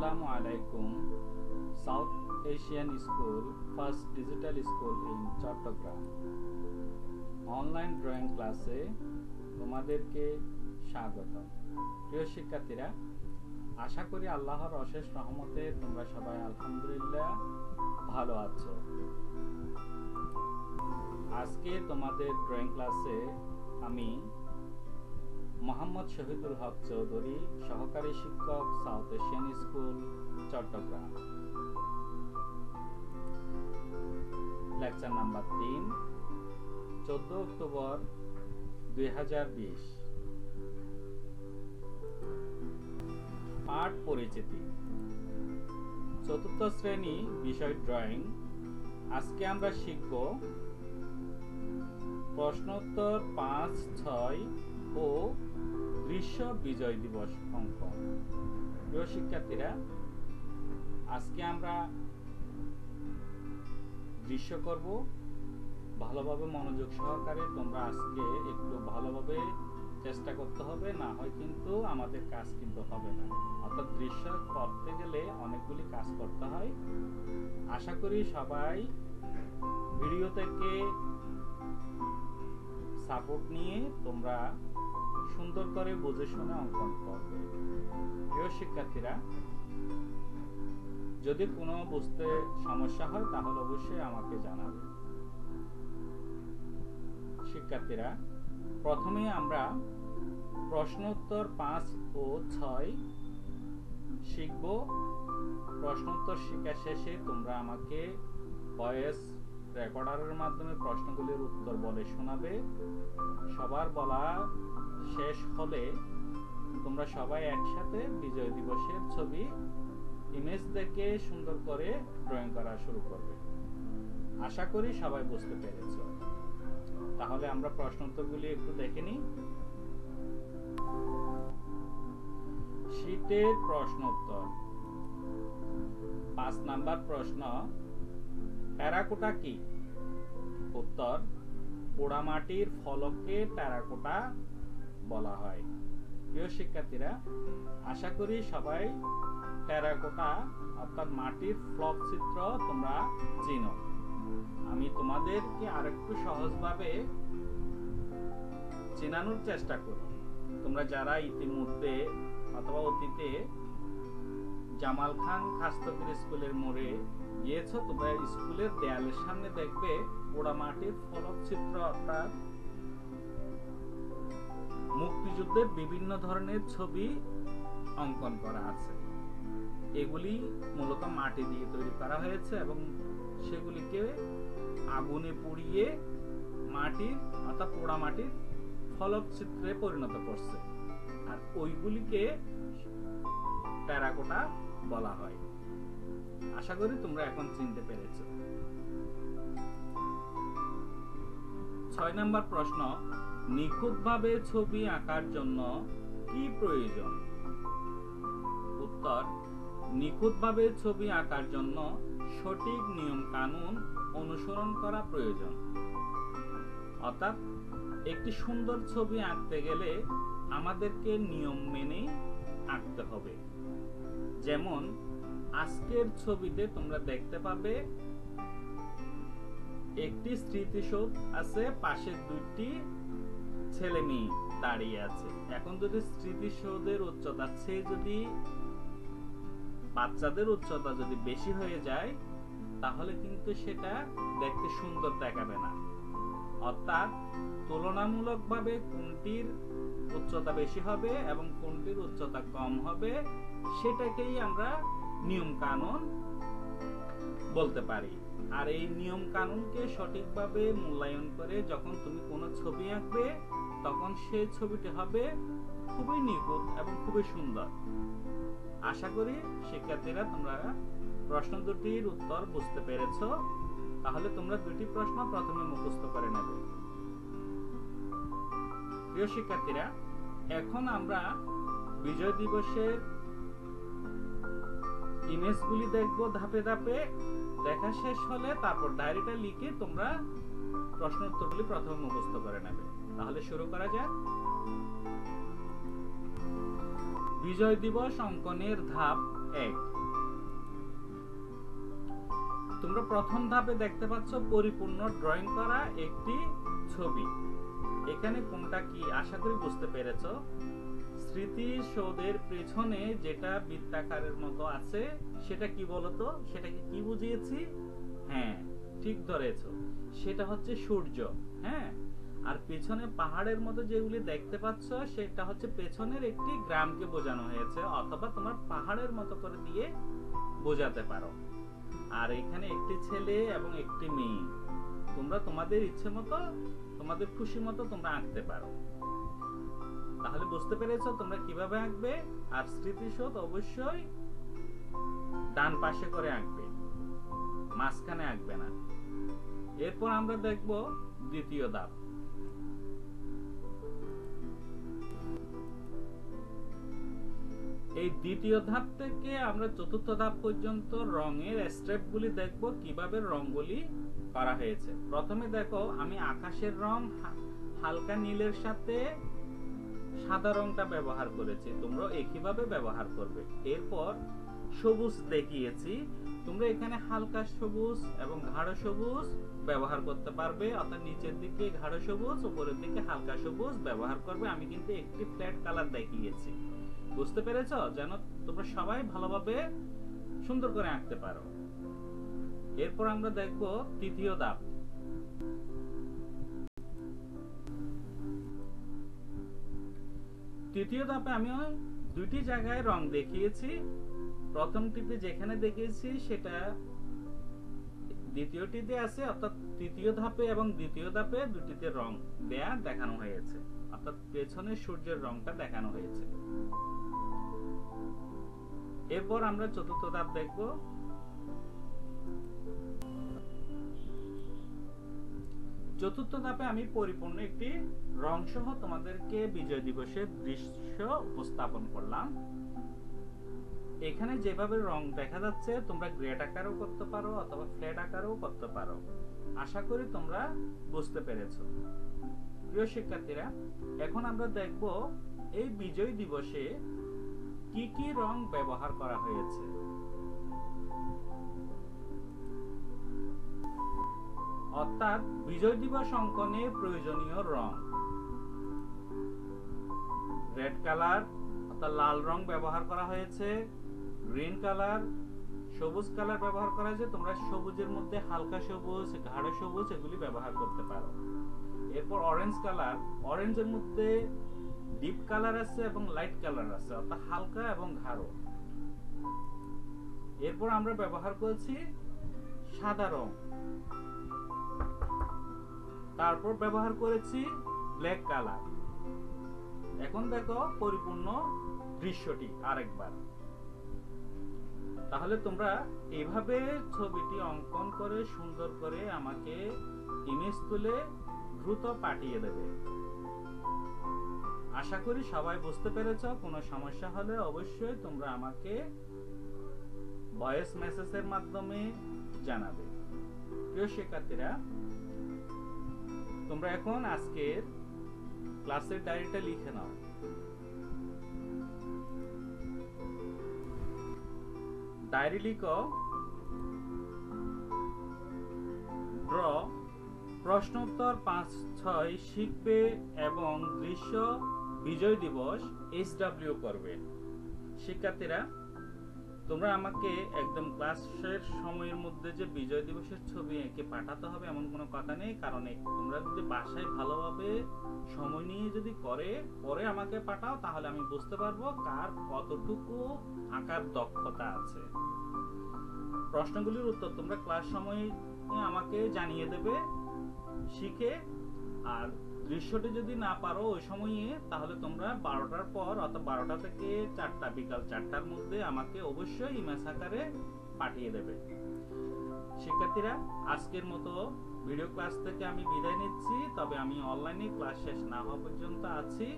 Assalamu alaikum. South Asian School, first digital school in Chattogram. Online drawing ক্লাসে তোমাদেরকে স্বাগত। প্রিয় শিক্ষার্থীরা, আশা করি আল্লাহর অশেষ রহমতে তোমরা সবাই আলহামদুলিল্লাহ ভালো আছো। আজকে তোমাদের ড্রয়িং ক্লাসে আমি মোহাম্মদ শহীদুল হক চৌধুরী, সহকারী শিক্ষক, South Asian School, Chittagong. Lecture number 3, 14 October 2020। পাঠ পরিচিতি। চতুর্থ শ্রেণী, বিষয় ড্রয়িং। আজকে আমরা শিখব প্রশ্নোত্তর 5, 6 ও দৃশ্য বিজয় দিবস অঙ্কন। প্রিয় শিক্ষার্থীরা, আজকে আমরা দৃশ্য করব। ভালোভাবে মনোযোগ সহকারে তোমরা আজকে একটু ভালোভাবে চেষ্টা করতে হবে, না হয় কিন্তু আমাদের কাজ কিন্তু হবে না। অর্থাৎ দৃশ্য করতে গেলে অনেকগুলি কাজ করতে হয়। আশা করি সবাই ভিডিও থেকে সাপোর্ট নিয়ে তোমরা সুন্দর করে বুঝে শুনে অঙ্কন করবে। প্রিয় শিক্ষার্থীরা, যদি কোনো বুঝতে সমস্যা হয় তাহলে অবশ্যই আমাকে জানাবে। শিক্ষার্থীরা, প্রথমে আমরা প্রশ্নোত্তর 5 ও 6 শিখব। প্রশ্নোত্তর শেখা শেষে তোমরা আমাকে ভয়েস রেকর্ডারের মাধ্যমে প্রশ্নগুলির উত্তর বলে শোনাবে। সবার বলা শেষ হলে তোমরা সবাই একসাথে বিজয় দিবসের ছবি ইমেজ দেখে সুন্দর করে ড্রয়িং করা শুরু করবে। আশা করি সবাই বুঝতে পেরেছো। তাহলে আমরা প্রশ্নোত্তরগুলি একটু দেখে নিই। শীতের প্রশ্নোত্তর। 5 নাম্বার প্রশ্ন, টেরাকোটা কি? উত্তর, পোড়ামাটির ফলককে টেরাকোটা বলা হয়। প্রিয় শিক্ষার্থীরা, আশা করি সবাই টেরাকোটা অর্থাৎ মাটির ফলক চিত্র তোমরা চিনো। আমি তোমাদেরকে আরেকটু সহজভাবে চেনানোর চেষ্টা করি। তোমরা যারা ইতিমধ্যে অথবা অতীতে জামাল খান খাস্তগির স্কুলের মোড়ে গিয়েছো, তোমরা স্কুলের দেয়ালের সামনে দেখবে পোড়ামাটির ফলক চিত্র অর্থাৎ মুক্তিযুদ্ধের বিভিন্ন ধরনের ছবি অঙ্কন করা আছে। এগুলি মূলত মাটি দিয়ে তৈরি করা হয়েছে এবং সেগুলিকে আগুনে পুড়িয়ে মাটির অর্থাৎ পোড়ামাটির ফলক চিত্রে পরিণত করছে, আর ওইগুলিকে টেরাকোটা বলা হয়। আশা করি তোমরা এখন চিনতে পেরেছো। 6 নাম্বার প্রশ্ন, নিখুঁতভাবে ছবি আঁকার জন্য কি প্রয়োজন? উত্তর, নিখুঁতভাবে ছবি আঁকার জন্য সঠিক নিয়ম কানুন অনুসরণ করা প্রয়োজন। অর্থাৎ একটি সুন্দর ছবি আঁকতে গেলে আমাদেরকে নিয়ম মেনে আঁকতে হবে। যেমন আজকের ছবিতে তোমরা দেখতে পাবে একটি স্মৃতিসৌধ আছে, পাশে 2টি ছেলে মেয়ে দাঁড়িয়ে আছে। এখন যদি স্মৃতিসৌধের উচ্চতা চেয়ে যদি বাচ্চাদের উচ্চতা যদি বেশি হয়ে যায় তাহলে কিন্তু সেটা দেখতে সুন্দর দেখাবে না। অর্থাৎ তুলনামূলকভাবে কোনটির উচ্চতা বেশি হবে এবং কোনটির উচ্চতা কম হবে সেটাকেই আমরা নিয়ম কানুন বলতে পারি। আর এই নিয়ম কানুনকে সঠিকভাবে মূল্যায়ন করে যখন তুমি কোনো ছবি আঁকবে তখন সেই ছবিটি হবে খুবই নিখুঁত এবং খুবই সুন্দর। আশা করি শিক্ষার্থীরা তোমরা প্রশ্ন দুটির উত্তর বুঝতে পেরেছো। তাহলে তোমরা 2টি প্রশ্ন প্রথমে মুখস্থ করে নেবে। প্রিয় শিক্ষার্থীরা, এখন আমরা বিজয় দিবসের ইমেজগুলি দেখব ধাপে ধাপে। দেখা শেষ হলে তারপর ডায়েরিটা লিখে তোমরা প্রশ্ন উত্তরগুলি প্রথমে মুখস্থ করে নেবে। তাহলে শুরু করা যাক। বিজয় দিবস অঙ্কনের ধাপ 1। তোমরা প্রথম ধাপে দেখতে পাচ্ছ পরিপূর্ণ ড্রয়িং করা একটি ছবি। এখানে কোনটা কি আশা করি বুঝতে পেরেছো। স্মৃতিসৌধের পেছনে যেটা বৃত্তাকারের মতো আছে সেটা কি বলতো, সেটাকে কি বুঝিয়েছি? হ্যাঁ, ঠিক ধরেছো, সেটা হচ্ছে সূর্য। হ্যাঁ, আর পেছনে পাহাড়ের মতো যেগুলি দেখতে পাচ্ছ সেটা হচ্ছে পেছনের একটি গ্রামকে বোঝানো হয়েছে, অথবা তোমার পাহাড়ের মতো করে দিয়ে বোঝাতে পারো। আর এখানে একটি ছেলে এবং একটি মেয়ে, তোমরা তোমাদের ইচ্ছে মতো, তোমাদের খুশি মতো তোমরা আঁকতে পারো। তাহলে বুঝতে পেরেছো তোমরা কিভাবে আঁকবে। আর স্মৃতিসৌধ অবশ্যই ডান পাশে করে আঁকবে, মাঝখানে আঁকবে না। এরপর আমরা দেখব দ্বিতীয় ধাপ। এই দ্বিতীয় ধাপ থেকে আমরা চতুর্থ ধাপ পর্যন্ত রঙের স্টেপগুলি দেখব, কিভাবে রঙগুলি করা হয়েছে। প্রথমে দেখো, আমি আকাশের রং হালকা নীলের সাথে সাদা রংটা ব্যবহার করেছি, তোমরা একইভাবে ব্যবহার করবে। এরপর সবুজ দেখিয়েছি, তোমরা এখানে হালকা সবুজ এবং গাঢ় সবুজ ব্যবহার করতে পারবে, অর্থাৎ নিচের দিকে গাঢ় সবুজ, উপরের দিকে হালকা সবুজ ব্যবহার করবে। আমি কিন্তু একটি ফ্ল্যাট কালার দেখিয়েছি, বুঝতে পেরেছো? যেন তোমরা সবাই ভালোভাবে সুন্দর করে আঁকতে পারো। এরপর আমরা দেখব তৃতীয় ধাপ। তৃতীয় ধাপে আমি দুইটি জায়গায় রং দেখিয়েছি। প্রথমটিতে যেখানে দেখিয়েছি সেটা দ্বিতীয়টিতে আছে, অর্থাৎ তৃতীয় ধাপে এবং দ্বিতীয় ধাপে দুটিতে রং দেখানো হয়েছে, অর্থাৎ পেছনের সূর্যের রংটা দেখানো হয়েছে। এরপর আমরা চতুর্থ ধাপ দেখব। চতুর্থ ধাপে আমি পরিপূর্ণ একটি রং সহ তোমাদেরকে বিজয় দিবসের দৃশ্য উপস্থাপন করলাম। এখানে যেভাবে রং দেখা যাচ্ছে তোমরা গ্রেড আকারেও করতে পারো অথবা ফ্ল্যাট আকারেও করতে পারো। আশা করি তোমরা বুঝতে পেরেছো। প্রিয় শিক্ষার্থীরা, এখন আমরা দেখব এই বিজয় দিবসে কি কি রং ব্যবহার করা হয়েছে। অর্থাৎ বিজয় দিবস অঙ্কনে প্রয়োজনীয় রং। রেড কালার অর্থাৎ লাল রং ব্যবহার করা হয়েছে, গ্রিন কালার, সবুজ কালার ব্যবহার করা হয়েছে। তোমরা সবুজের মধ্যে হালকা সবুজ, গাঢ় সবুজ এগুলি ব্যবহার করতে পারো। এরপর অরেঞ্জ কালার, অরেঞ্জের মধ্যে ডিপ কালার আছে এবং লাইট কালার আছে, অর্থাৎ হালকা এবং গাঢ়। এরপর আমরা ব্যবহার করেছি সাদা রং, তারপর ব্যবহার করেছি ব্ল্যাক কালার। এখন দেখো পরিপূর্ণ দৃশ্যটি আরেকবার। তাহলে তোমরা এইভাবে ছবিটি অঙ্কন করে সুন্দর করে আমাকে ইমেজ তুলে দ্রুত পাঠিয়ে দেবে। আশা করি সবাই বুঝতে পেরেছো। কোনো সমস্যা হলে অবশ্যই তোমরা আমাকে ভয়েস মেসেজের মাধ্যমে জানাবে। প্রিয় শিক্ষার্থীরা, তোমরা এখন আজকের ক্লাসের ডায়েরিটা লিখে নাও। ডায়েরি লিখো, ড্র প্রশ্নোত্তর 5-6 শিখবে এবং দৃশ্য বিজয় দিবস SW করবে। শিক্ষার্থীরা, তোমরা আমাকে একদম ক্লাসের সময়ের মধ্যে যে বিজয় দিবসের ছবি এঁকে পাঠাতে হবে এমন কোনো কথা নেই, কারণ তোমরা যদি বাসায় ভালোভাবে সময় নিয়ে যদি পরে আমাকে পাঠাও তাহলে আমি বুঝতে পারবো কার কতটুকু আঁকার দক্ষতা আছে। প্রশ্নগুলির উত্তর তোমরা ক্লাস সময়ে আমাকে জানিয়ে দেবে শিখে। আর দৃশ্যটি যদি না পারো ওই সময়ে, তাহলে তোমরা 12টার পর অর্থাৎ 12টা থেকে 4টা, বিকাল 4টার মধ্যে আমাকে অবশ্যই ইমেজ আকারে পাঠিয়ে দেবে। শিক্ষার্থীরা, আজকের মতো ভিডিও ক্লাস থেকে আমি বিদায় নিচ্ছি, তবে আমি অনলাইনে ক্লাস শেষ না হওয়া পর্যন্ত আছি।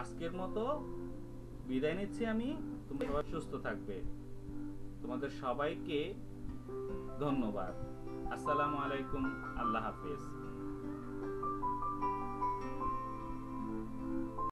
আজকের মতো বিদায় নিচ্ছি আমি। তোমরা সবাই সুস্থ থাকবে। তোমাদের সবাইকে ধন্যবাদ। আসসালামু আলাইকুম, আল্লাহ হাফেজ।